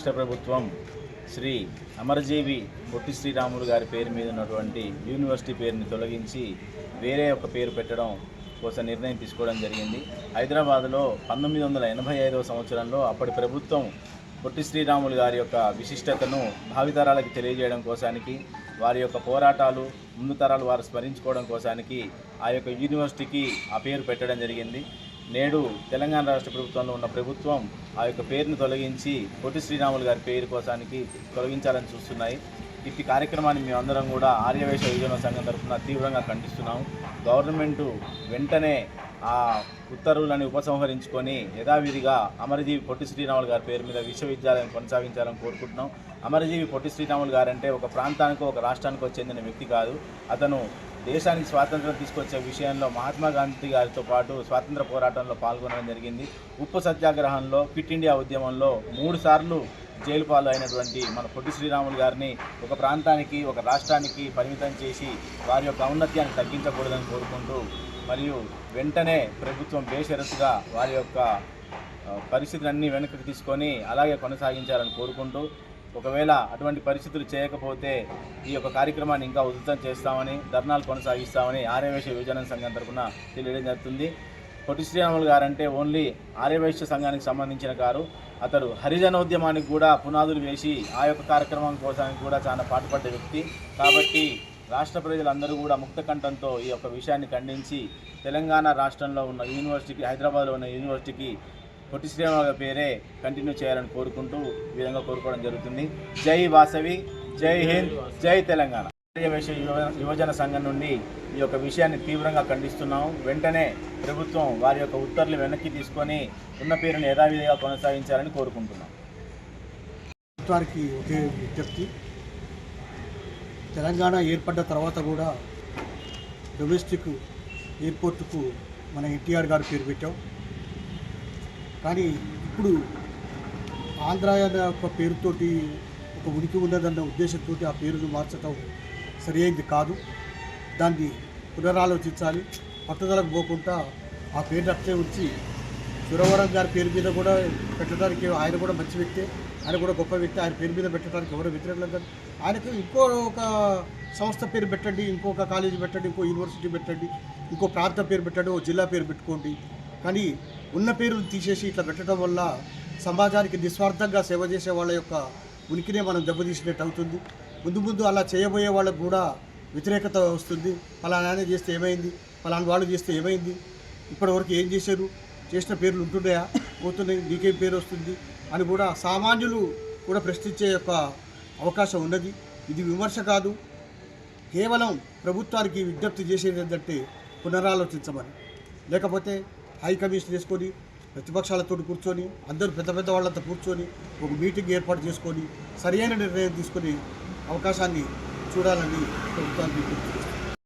రాష్ట్ర ప్రభుత్వం శ్రీ అమరజీవి పొట్టి శ్రీరాములు గారి పేరు మీద ఉన్నటువంటి యూనివర్సిటీ పేరుని తొలగించి వేరే ఒక పేరు పెట్టడం కోసం నిర్ణయం తీసుకోవడం జరిగింది. హైదరాబాద్లో 1985వ సంవత్సరంలో అప్పటి ప్రభుత్వం పొట్టి శ్రీరాములు గారి యొక్క విశిష్టతను భావితరాలకు తెలియజేయడం కోసానికి, వారి యొక్క పోరాటాలు ముందు తరాలు వారు స్మరించుకోవడం కోసానికి ఆ యొక్క యూనివర్సిటీకి ఆ పేరు పెట్టడం జరిగింది. నేడు తెలంగాణ రాష్ట్ర ప్రభుత్వంలో ఉన్న ప్రభుత్వం ఆ యొక్క పేరును తొలగించి పొట్టి శ్రీరాములు గారి పేరు కోసానికి తొలగించాలని చూస్తున్నాయి. ఇట్టి కార్యక్రమాన్ని మేమందరం కూడా ఆర్యవైశ్య యువజన సంఘం తరఫున తీవ్రంగా ఖండిస్తున్నాము. గవర్నమెంటు వెంటనే ఆ ఉత్తర్వులను ఉపసంహరించుకొని యథావిధిగా అమరజీవి పొట్టి శ్రీరాములు గారి పేరు మీద విశ్వవిద్యాలయం కొనసాగించాలని కోరుకుంటున్నాం. అమరజీవి పొట్టి శ్రీరాములు గారంటే ఒక ప్రాంతానికో ఒక రాష్ట్రానికో చెందిన వ్యక్తి కాదు. అతను దేశానికి స్వాతంత్రం తీసుకొచ్చే విషయంలో మహాత్మా గాంధీ గారితో పాటు స్వాతంత్ర పోరాటంలో పాల్గొనడం జరిగింది. ఉప్పు సత్యాగ్రహంలో, క్విట్ ఇండియా ఉద్యమంలో 3 సార్లు జైలు పాలు అయినటువంటి మన పొట్టి శ్రీరాములు గారిని ఒక ప్రాంతానికి ఒక రాష్ట్రానికి పరిమితం చేసి వారి యొక్క ఔన్నత్యాన్ని తగ్గించకూడదని కోరుకుంటూ, మరియు వెంటనే ప్రభుత్వం బేషరతుగా వారి యొక్క పరిస్థితులన్నీ వెనక్కి తీసుకొని అలాగే కొనసాగించాలని కోరుకుంటూ, ఒకవేళ అటువంటి పరిస్థితులు చేయకపోతే ఈ యొక్క కార్యక్రమాన్ని ఇంకా ఉధృతం చేస్తామని, ధర్నాలు కొనసాగిస్తామని ఆర్యవైశ్య యువజన సంఘం తరఫున తెలియడం జరుగుతుంది. పొట్టి శ్రీరాములు గారంటే ఓన్లీ ఆర్యవైశ్య సంఘానికి సంబంధించిన కారు. అతడు హరిజనోద్యమానికి కూడా పునాదులు వేసి ఆ యొక్క కార్యక్రమం కోసానికి కూడా చాలా పాటుపడ్డ వ్యక్తి. కాబట్టి రాష్ట్ర ప్రజలందరూ కూడా ముక్తకంఠంతో ఈ యొక్క విషయాన్ని ఖండించి తెలంగాణ రాష్ట్రంలో ఉన్న యూనివర్సిటీకి, హైదరాబాద్లో ఉన్న యూనివర్సిటీకి పొట్టి శ్రీరాములు గారి పేరే కంటిన్యూ చేయాలని కోరుకుంటూ ఈ విధంగా కోరుకోవడం జరుగుతుంది. జై వాసవి, జై హింద్, జై తెలంగాణ. ఆర్యవైశ్య యువజన సంఘం నుండి ఈ యొక్క విషయాన్ని తీవ్రంగా ఖండిస్తున్నాము. వెంటనే ప్రభుత్వం వారి యొక్క ఉత్తర్వులు వెనక్కి తీసుకొని ఉన్న పేరును యథావిధిగా కొనసాగించాలని కోరుకుంటున్నాం. ప్రభుత్వానికి ఒకే విజ్ఞప్తి, తెలంగాణ ఏర్పడ్డ తర్వాత కూడా డొమెస్టిక్ ఎయిర్పోర్టుకు మన ఎన్టీఆర్ గారి పేరు పెట్టాం. కానీ ఇప్పుడు ఆంధ్ర యొక్క పేరుతోటి ఒక ఉనికి ఉన్నదన్న ఉద్దేశంతో ఆ పేరును మార్చడం సరి అయింది కాదు. దాన్ని పునరాలోచించాలి. పట్టుదలకు పోకుండా ఆ పేరుని అట్లే ఉంచి సురవరం గారి పేరు మీద కూడా పెట్టడానికి, ఆయన కూడా మంచి వ్యక్తి, ఆయన కూడా గొప్ప వ్యక్తి, ఆయన పేరు మీద పెట్టడానికి ఎవరో వ్యతిరేకం కాదు. ఆయనకు ఇంకో ఒక సంస్థ పేరు పెట్టండి, ఇంకొక కాలేజీ పెట్టండి, ఇంకో యూనివర్సిటీ పెట్టండి, ఇంకో ప్రాంతం పేరు పెట్టండి, ఓ జిల్లా పేరు పెట్టుకోండి. కానీ ఉన్న పేరును తీసేసి ఇట్లా పెట్టడం వల్ల సమాజానికి నిస్వార్థంగా సేవ చేసే వాళ్ళ యొక్క ఉనికినే మనం దెబ్బతీసినట్టు అవుతుంది. ముందు ముందు అలా చేయబోయే వాళ్ళకు కూడా వ్యతిరేకత వస్తుంది. ఫలానా చేస్తే ఏమైంది, ఫలానా వాళ్ళు చేస్తే ఏమైంది, ఇప్పటివరకు ఏం చేశారు, చేసిన పేర్లు ఉంటున్నాయా, పోతున్నాయి, నీకేం పేరు వస్తుంది అని కూడా సామాన్యులు కూడా ప్రశ్నించే యొక్క అవకాశం ఉన్నది. ఇది విమర్శ కాదు, కేవలం ప్రభుత్వానికి విజ్ఞప్తి చేసేది ఏంటంటే పునరాలోచించమని. లేకపోతే హై కమిషన్ చేసుకొని ప్రతిపక్షాలతో కూర్చొని అందరూ పెద్ద పెద్ద వాళ్ళంతా కూర్చొని ఒక మీటింగ్ ఏర్పాటు చేసుకొని సరైన నిర్ణయం తీసుకునే అవకాశాన్ని చూడాలని ప్రభుత్వానికి